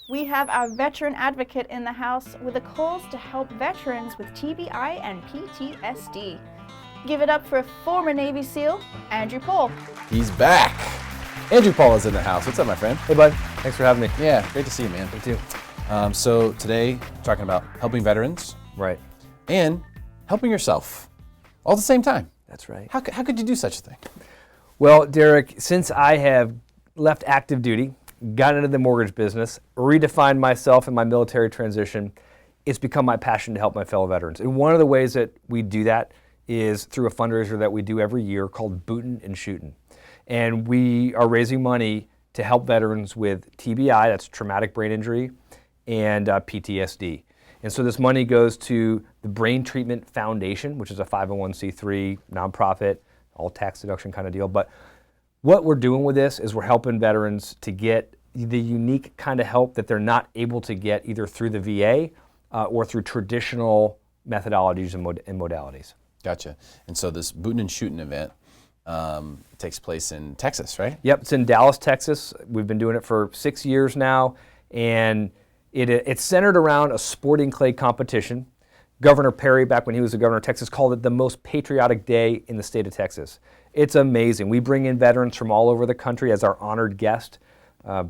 We have our veteran advocate in the house with a cause to help veterans with TBI and PTSD. Give it up for former Navy SEAL, Andrew.Paul. He's back. Andrew.Paul is in the house. What's up, my friend? Hey, bud. Thanks for having me. Yeah, great to see you, man. Me too. So today, talking about helping veterans. Right. And helping yourself all at the same time. That's right. How could you do such a thing? Well, Derek, since I have left active duty, got into the mortgage business, redefined myself in my military transition, it's become my passion to help my fellow veterans. And one of the ways that we do that is through a fundraiser that we do every year called Boonton Shootin. And we are raising money to help veterans with TBI, that's traumatic brain injury, and PTSD. And so this money goes to the Brain Treatment Foundation, which is a 501c3 nonprofit, all tax deduction kind of deal. But what we're doing with this is we're helping veterans to get the unique kind of help that they're not able to get either through the VA or through traditional methodologies and modalities. Gotcha. And so this Boonton Shootin event takes place in Texas, right? Yep, it's in Dallas, Texas. We've been doing it for 6 years now, and it's centered around a sporting clay competition. Governor Perry, back when he was the governor of Texas, called it the most patriotic day in the state of Texas. It's amazing. We bring in veterans from all over the country as our honored guest.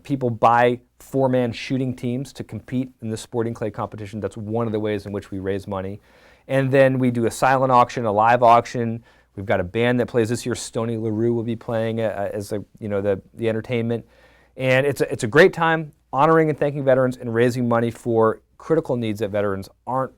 People buy four-man shooting teams to compete in the sporting clay competition. That's one of the ways in which we raise money. And then we do a silent auction, a live auction. We've got a band that plays this year. Stoney LaRue will be playing as the entertainment. And it's a great time honoring and thanking veterans and raising money for critical needs that veterans aren't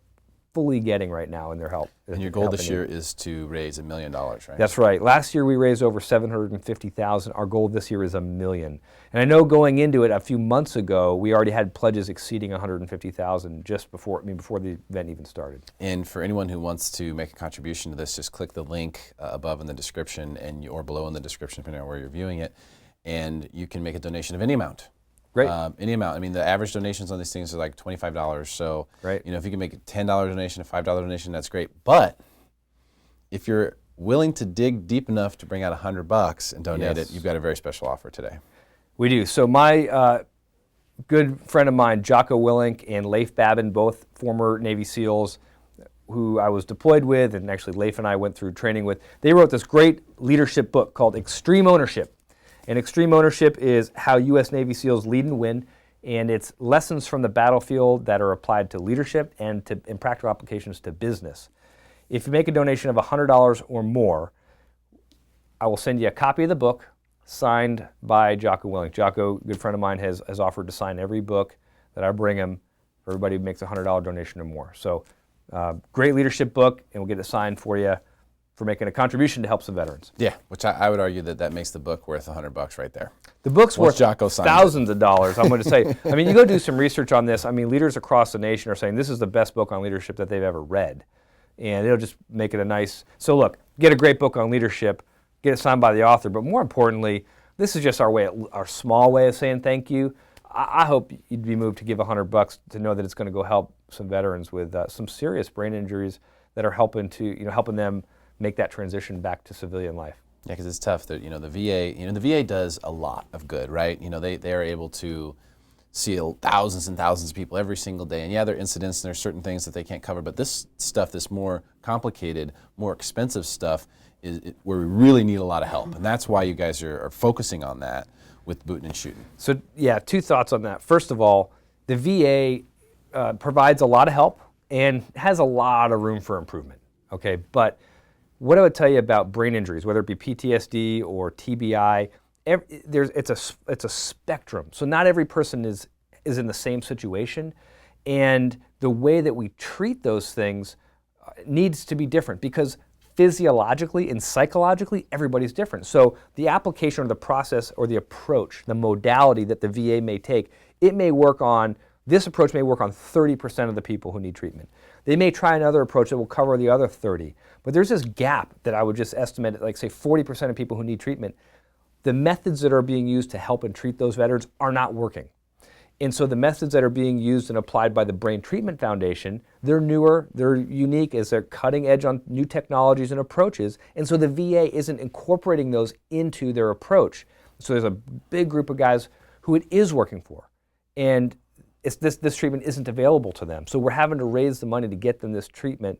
fully getting right now in their help. And your goal this year is to raise $1 million, right? That's right. Last year we raised over $750,000. Our goal this year is $1 million. And I know going into it a few months ago, we already had pledges exceeding $150,000 just before the event even started. And for anyone who wants to make a contribution to this, just click the link above in the description or below in the description, depending on where you're viewing it, and you can make a donation of any amount. Great. Any amount. I mean, the average donations on these things are like $25. So, right. If you can make a $10 donation, a $5 donation, that's great. But if you're willing to dig deep enough to bring out $100 and donate it, you've got a very special offer today. We do. So my good friend of mine, Jocko Willink and Leif Babin, both former Navy SEALs who I was deployed with, and actually Leif and I went through training with, they wrote this great leadership book called Extreme Ownership. And Extreme Ownership is how U.S. Navy SEALs lead and win, and it's lessons from the battlefield that are applied to leadership and in practical applications to business. If you make a donation of $100 or more, I will send you a copy of the book signed by Jocko Willink. Jocko, a good friend of mine, has offered to sign every book that I bring him for everybody who makes a $100 donation or more. So great leadership book, and we'll get it signed for you for making a contribution to help some veterans. Yeah, which I would argue that makes the book worth $100 right there. The book's worth Jocko thousands of dollars, I'm going to say. I mean, you go do some research on this. I mean, leaders across the nation are saying this is the best book on leadership that they've ever read. And it'll just make it a nice... So look, get a great book on leadership, get it signed by the author, but more importantly, this is just our small way of saying thank you. I hope you'd be moved to give $100 to know that it's going to go help some veterans with some serious brain injuries that are helping them make that transition back to civilian life. Yeah, because it's tough. That the VA does a lot of good, right? They are able to see thousands and thousands of people every single day. And yeah, there are incidents and there are certain things that they can't cover. But this stuff, this more complicated, more expensive stuff, is where we really need a lot of help. And that's why you guys are focusing on that with Boonton Shootin. So yeah, two thoughts on that. First of all, the VA provides a lot of help and has a lot of room for improvement. Okay, but what I would tell you about brain injuries, whether it be PTSD or TBI, it's a spectrum. So not every person is in the same situation, and the way that we treat those things needs to be different because physiologically and psychologically everybody's different. So the application or the process or the approach, the modality that the VA may take, this approach may work on 30% of the people who need treatment. They may try another approach that will cover the other 30. But there's this gap that I would just estimate at, like, say, 40% of people who need treatment. The methods that are being used to help and treat those veterans are not working. And so the methods that are being used and applied by the Brain Treatment Foundation, they're newer, they're unique as they're cutting edge on new technologies and approaches. And so the VA isn't incorporating those into their approach. So there's a big group of guys who it is working for. And this treatment isn't available to them. So we're having to raise the money to get them this treatment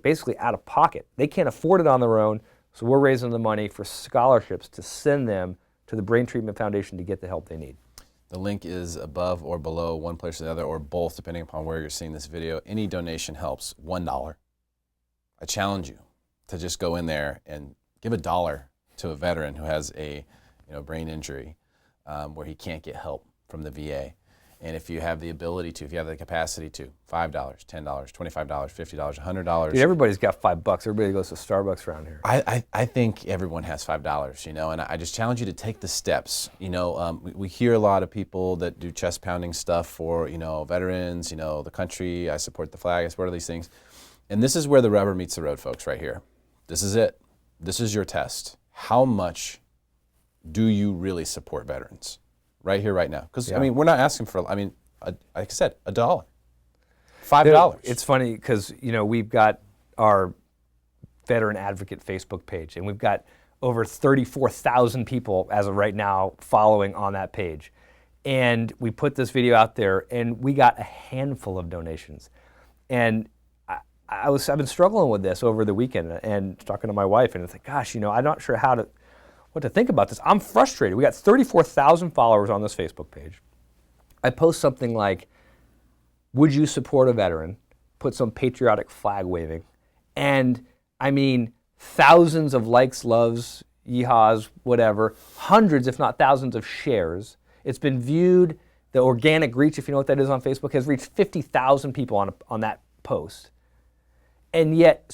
basically out of pocket. They can't afford it on their own, so we're raising the money for scholarships to send them to the Brain Treatment Foundation to get the help they need. The link is above or below, one place or the other, or both, depending upon where you're seeing this video. Any donation helps. $1. I challenge you to just go in there and give $1 to a veteran who has a brain injury where he can't get help from the VA. And if you have the ability to, if you have the capacity to, $5, $10, $25, $50, $100. Dude, everybody's got $5. Everybody goes to Starbucks around here. I think everyone has $5, and I just challenge you to take the steps. We hear a lot of people that do chest pounding stuff for, veterans, the country, I support the flag, I support all these things. And this is where the rubber meets the road, folks, right here. This is it. This is your test. How much do you really support veterans? Right here, right now. Because, we're not asking for, like I said, $1. $5. It's funny because, we've got our Veteran Advocate Facebook page, and we've got over 34,000 people as of right now following on that page. And we put this video out there, and we got a handful of donations. And I've been struggling with this over the weekend and talking to my wife, and it's like, gosh, I'm not sure what to think about this. I'm frustrated. We got 34,000 followers on this Facebook page. I post something like, would you support a veteran? Put some patriotic flag waving. And thousands of likes, loves, yeehaws, whatever, hundreds if not thousands of shares. It's been viewed, the organic reach, if you know what that is on Facebook, has reached 50,000 people on that post. And yet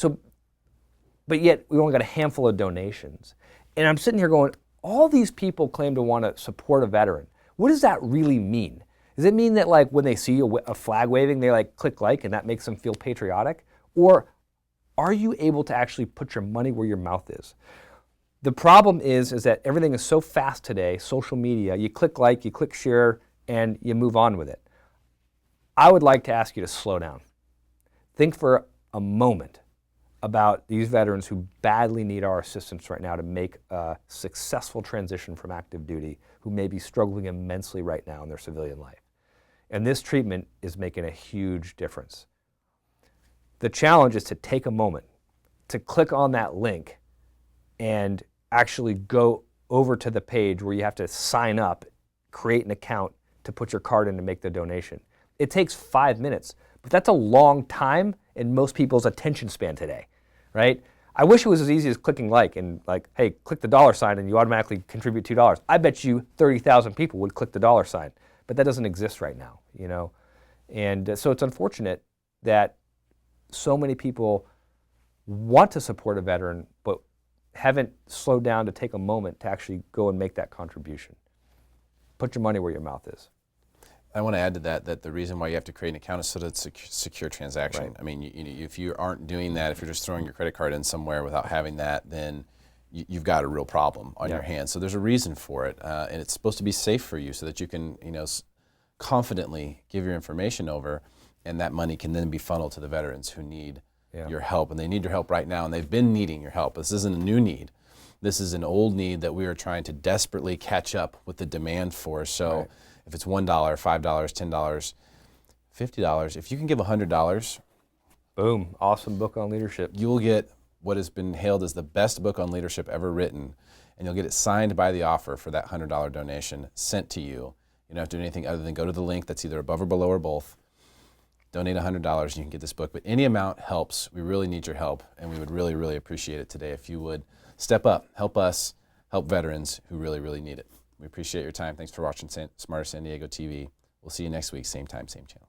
we only got a handful of donations. And I'm sitting here going, all these people claim to want to support a veteran. What does that really mean? Does it mean that when they see a flag waving, they click like and that makes them feel patriotic? Or are you able to actually put your money where your mouth is? The problem is that everything is so fast today, social media, you click like, you click share, and you move on with it. I would like to ask you to slow down. Think for a moment about these veterans who badly need our assistance right now to make a successful transition from active duty, who may be struggling immensely right now in their civilian life. And this treatment is making a huge difference. The challenge is to take a moment, to click on that link and actually go over to the page where you have to sign up, create an account to put your card in to make the donation. It takes 5 minutes, but that's a long time in most people's attention span today. Right? I wish it was as easy as clicking like and hey, click the $sign and you automatically contribute $2. I bet you 30,000 people would click the $sign, but that doesn't exist right now, And so it's unfortunate that so many people want to support a veteran, but haven't slowed down to take a moment to actually go and make that contribution. Put your money where your mouth is. I want to add to that the reason why you have to create an account is so that it's a secure transaction. Right. If you aren't doing that, if you're just throwing your credit card in somewhere without having that, then you've got a real problem on your hands. So there's a reason for it, and it's supposed to be safe for you so that you can, confidently give your information over, and that money can then be funneled to the veterans who need your help, and they need your help right now, and they've been needing your help. This isn't a new need. This is an old need that we are trying to desperately catch up with the demand for. So. Right. If it's $1, $5, $10, $50, if you can give $100, boom, awesome book on leadership. You will get what has been hailed as the best book on leadership ever written, and you'll get it signed by the author for that $100 donation sent to you. You don't have to do anything other than go to the link that's either above or below or both. Donate $100 and you can get this book. But any amount helps. We really need your help, and we would really, really appreciate it today if you would step up, help us, help veterans who really, really need it. We appreciate your time. Thanks for watching Smarter San Diego TV. We'll see you next week, same time, same channel.